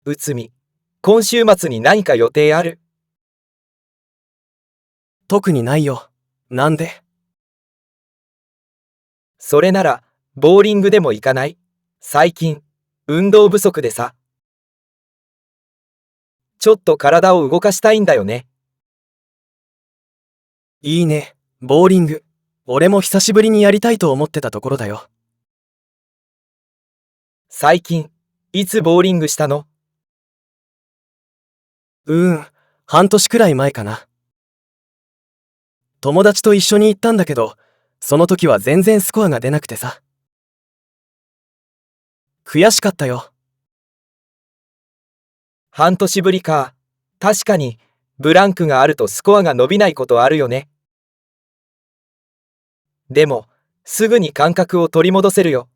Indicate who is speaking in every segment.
Speaker 1: うつみ、今週末に何か予定ある？
Speaker 2: 特にないよ。なんで？
Speaker 1: それなら、ボーリングでも行かない？最近、運動不足でさ。ちょっと体を動かしたいんだよね。
Speaker 2: いいね、ボーリング。俺も久しぶりにやりたいと思ってたところだよ。
Speaker 1: 最近、いつボーリングしたの？
Speaker 2: 半年くらい前かな。友達と一緒に行ったんだけど、その時は全然スコアが出なくてさ。悔しかったよ。
Speaker 1: 半年ぶりか。確かに、ブランクがあるとスコアが伸びないことあるよね。でも、すぐに感覚を取り戻せるよ。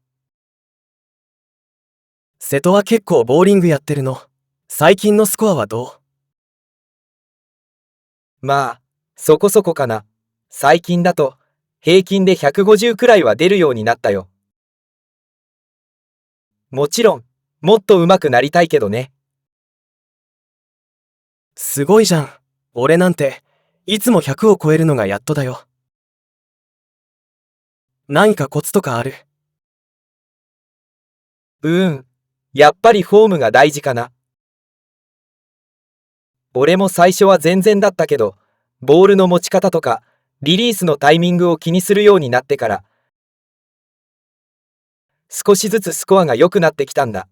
Speaker 2: 瀬戸は結構ボーリングやってるの。最近のスコアはどう？
Speaker 1: まあ、そこそこかな。最近だと、平均で150くらいは出るようになったよ。もちろん、もっと上手くなりたいけどね。
Speaker 2: すごいじゃん。俺なんて、いつも100を超えるのがやっとだよ。何かコツとかある？
Speaker 1: やっぱりフォームが大事かな。俺も最初は全然だったけど、ボールの持ち方とか、リリースのタイミングを気にするようになってから、少しずつスコアが良くなってきたんだ。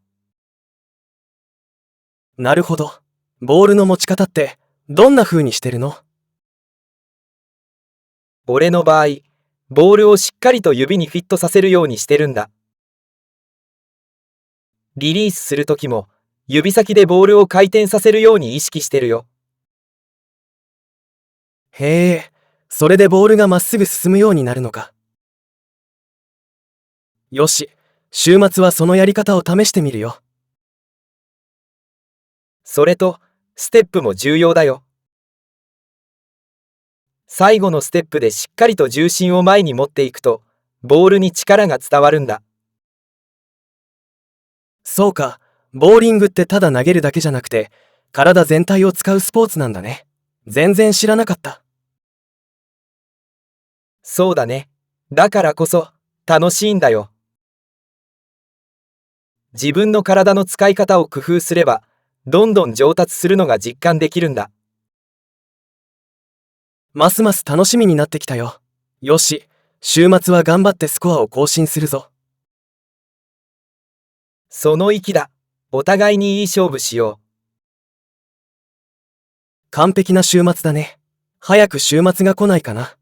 Speaker 2: なるほど。ボールの持ち方って、どんな風にしてるの？
Speaker 1: 俺の場合、ボールをしっかりと指にフィットさせるようにしてるんだ。リリースするときも、指先でボールを回転させるように意識してるよ。
Speaker 2: へえ、それでボールがまっすぐ進むようになるのか。よし、週末はそのやり方を試してみるよ。
Speaker 1: それと、ステップも重要だよ。最後のステップでしっかりと重心を前に持っていくと、ボールに力が伝わるんだ。
Speaker 2: そうか、ボーリングってただ投げるだけじゃなくて、体全体を使うスポーツなんだね。全然知らなかった。
Speaker 1: そうだね。だからこそ、楽しいんだよ。自分の体の使い方を工夫すれば、どんどん上達するのが実感できるんだ。
Speaker 2: ますます楽しみになってきたよ。よし、週末は頑張ってスコアを更新するぞ。
Speaker 1: その意気だ。お互いにいい勝負しよう。
Speaker 2: 完璧な週末だね。早く週末が来ないかな。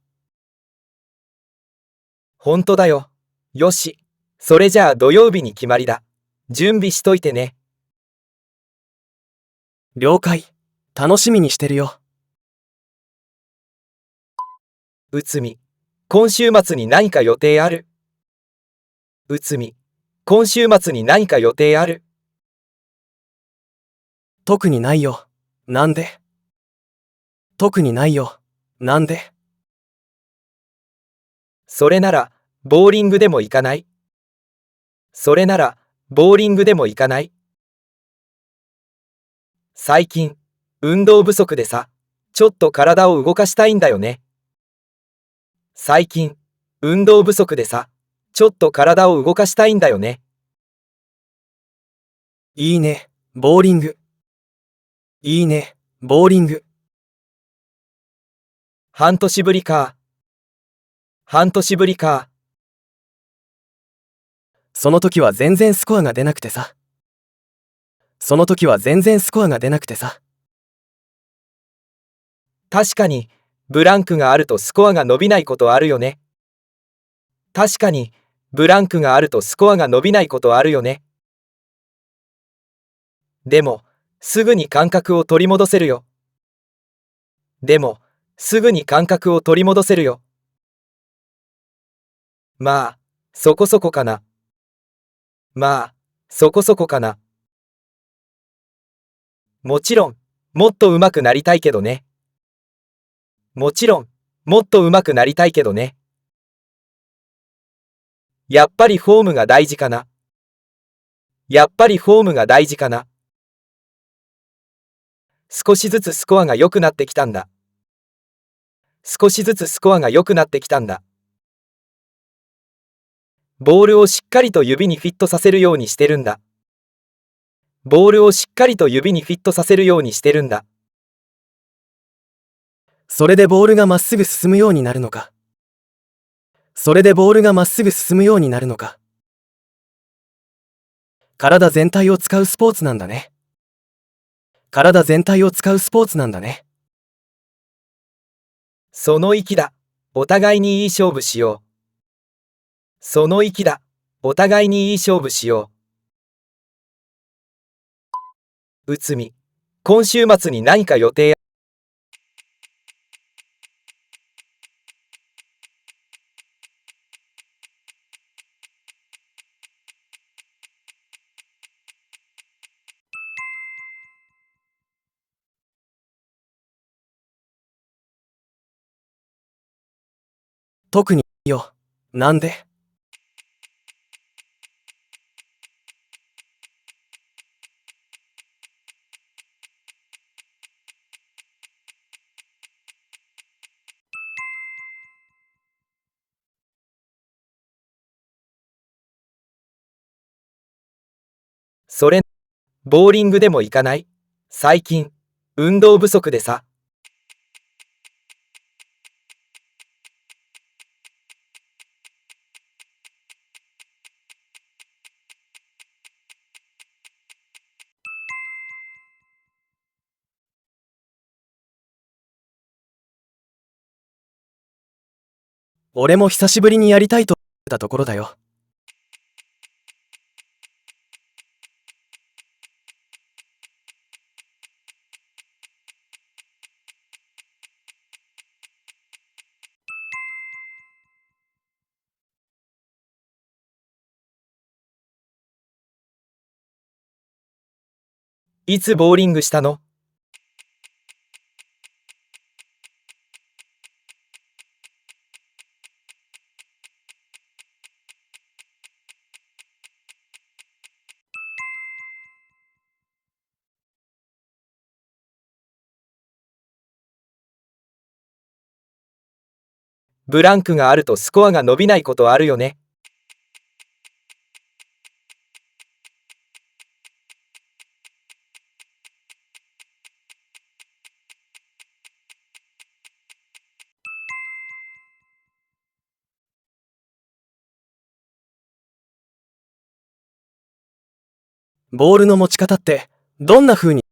Speaker 1: ほんとだよ。よし。それじゃあ土曜日に決まりだ。準備しといてね。
Speaker 2: 了解。楽しみにしてるよ。
Speaker 1: うつみ、今週末に何か予定ある？うつみ、今週末に何か予定ある？
Speaker 2: 特にないよ。なんで？特にないよ。なんで？
Speaker 1: それなら、ボーリングでも行かない？それなら、ボーリングでも行かない？最近、運動不足でさ、ちょっと体を動かしたいんだよね。最近、運動不足でさ、ちょっと体を動かしたいんだよね。
Speaker 2: いいね、ボーリング。いいね、ボーリング。
Speaker 1: 半年ぶりか。半年ぶりか。
Speaker 2: その時は全然スコアが出なくてさ。
Speaker 1: 確かに、ブランクがあるとスコアが伸びないことあるよね。確かに、ブランクがあるとスコアが伸びないことあるよね。でも、すぐに感覚を取り戻せるよ。でも、すぐに感覚を取り戻せるよ。まあ、そこそこかな。まあ、そこそこかな。もちろん、もっと上手くなりたいけどね。もちろん、もっと上手くなりたいけどね。やっぱりフォームが大事かな。やっぱりフォームが大事かな。少しずつスコアが良くなってきたんだ。少しずつスコアが良くなってきたんだ。ボールをしっかりと指にフィットさせるようにしてるんだ。ボールをしっかりと指にフィットさせるようにしてるんだ。
Speaker 2: それでボールがまっすぐ進むようになるのか。それでボールがまっすぐ進むようになるのか。体全体を使うスポーツなんだね。体全体を使うスポーツなんだね。
Speaker 1: その意気だ。お互いにいい勝負しよう。その意気だ。お互いにいい勝負しよう。内海、今週末に何か予定？
Speaker 2: 特によ。なんで？
Speaker 1: それ、ボーリングでも行かない？最近、運動不足でさ。
Speaker 2: 俺も久しぶりにやりたいと思ってたところだよ。
Speaker 1: いつボーリングしたの？ブランクがあるとスコアが伸びないことあるよね。
Speaker 2: ボールの持ち方ってどんな風に